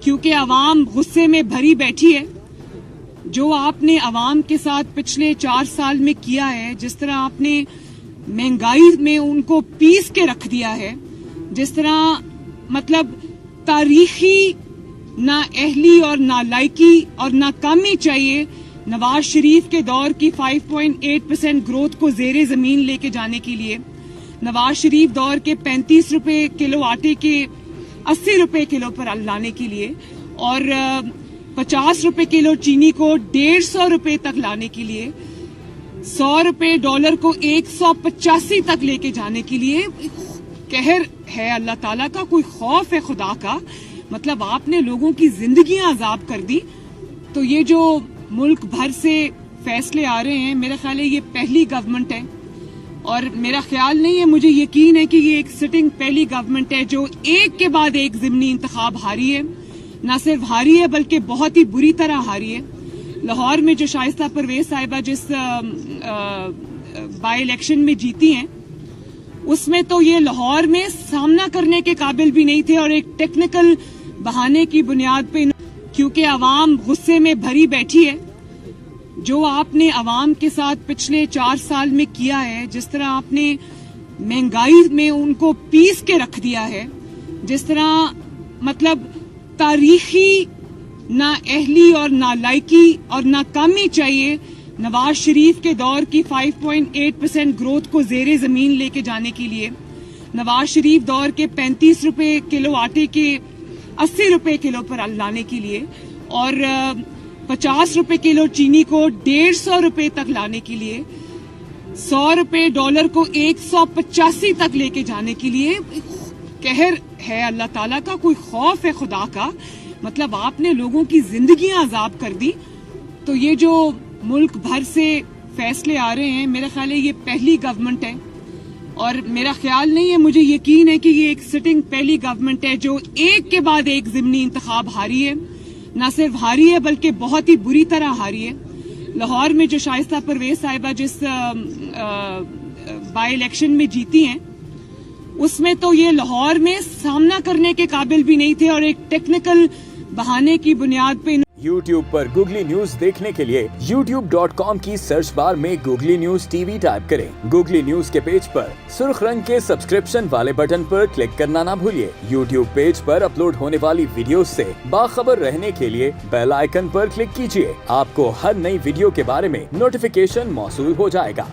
क्योंकि आवाम गुस्से में भरी बैठी है। जो आपने आवाम के साथ पिछले 4 साल में किया है, जिस तरह आपने महंगाई में उनको पीस के रख दिया है, जिस तरह मतलब तारीखी नाअहली और नालायकी और नाकामी चाहिए नवाज शरीफ के दौर की 5.8% ग्रोथ को जेरे जमीन लेके जाने के लिए, नवाज शरीफ दौर के 35 रुपए किलो आटे के 80 रुपए किलो पर लाने के लिए और 50 रुपए किलो चीनी को 150 रुपए तक लाने के लिए, 100 रुपए डॉलर को 185 तक लेके जाने के लिए कहर है अल्लाह ताला का, कोई खौफ है खुदा का। मतलब आपने लोगों की जिंदगियां अजाब कर दी। तो ये जो मुल्क भर से फैसले आ रहे हैं, मेरा ख्याल है ये पहली गवर्नमेंट है और मेरा ख्याल नहीं है, मुझे यकीन है कि ये एक सिटिंग पहली गवर्नमेंट है जो एक के बाद एक ज़िमनी इंतखाब हारी है। न सिर्फ हारी है बल्कि बहुत ही बुरी तरह हारी है। लाहौर में जो शाइस्ता परवेज साहिबा जिस बाई इलेक्शन में जीती हैं, उसमें तो ये लाहौर में सामना करने के काबिल भी नहीं थे और एक टेक्निकल बहाने की बुनियाद पे, क्योंकि आवाम गुस्से में भरी बैठी है। जो आपने आवाम के साथ पिछले 4 साल में किया है, जिस तरह आपने महंगाई में उनको पीस के रख दिया है, जिस तरह मतलब तारीखी नाअहली और नालायकी और नाकामी चाहिए नवाज शरीफ के दौर की 5.8% ग्रोथ को जेरे जमीन लेके जाने के लिए, नवाज शरीफ दौर के 35 रुपए किलो आटे के 80 रुपए किलो पर लाने के लिए और 50 रुपए किलो चीनी को 150 रुपए तक लाने के लिए, 100 रुपए डॉलर को 185 तक लेके जाने के लिए कहर है अल्लाह ताला का, कोई खौफ है खुदा का। मतलब आपने लोगों की जिंदगियां अजाब कर दी। तो ये जो मुल्क भर से फैसले आ रहे हैं, मेरा ख्याल है ये पहली गवर्नमेंट है और मेरा ख्याल नहीं है, मुझे यकीन है कि ये एक सिटिंग पहली गवर्नमेंट है जो एक के बाद एक ज़िमनी इंतखाब हारी है। न सिर्फ हारी है बल्कि बहुत ही बुरी तरह हारी है। लाहौर में जो शाइस्ता परवेज साहिबा जिस बाई इलेक्शन में जीती हैं, उसमें तो ये लाहौर में सामना करने के काबिल भी नहीं थे और एक टेक्निकल बहाने की बुनियाद पे। YouTube पर गूगली न्यूज देखने के लिए youtube.com की सर्च बार में गूगली न्यूज टीवी टाइप करें। गूगली न्यूज के पेज पर सुर्ख रंग के सब्सक्रिप्शन वाले बटन पर क्लिक करना ना भूलिए। YouTube पेज पर अपलोड होने वाली वीडियोस से बाखबर रहने के लिए बेल आइकन पर क्लिक कीजिए। आपको हर नई वीडियो के बारे में नोटिफिकेशन मौसूल हो जाएगा।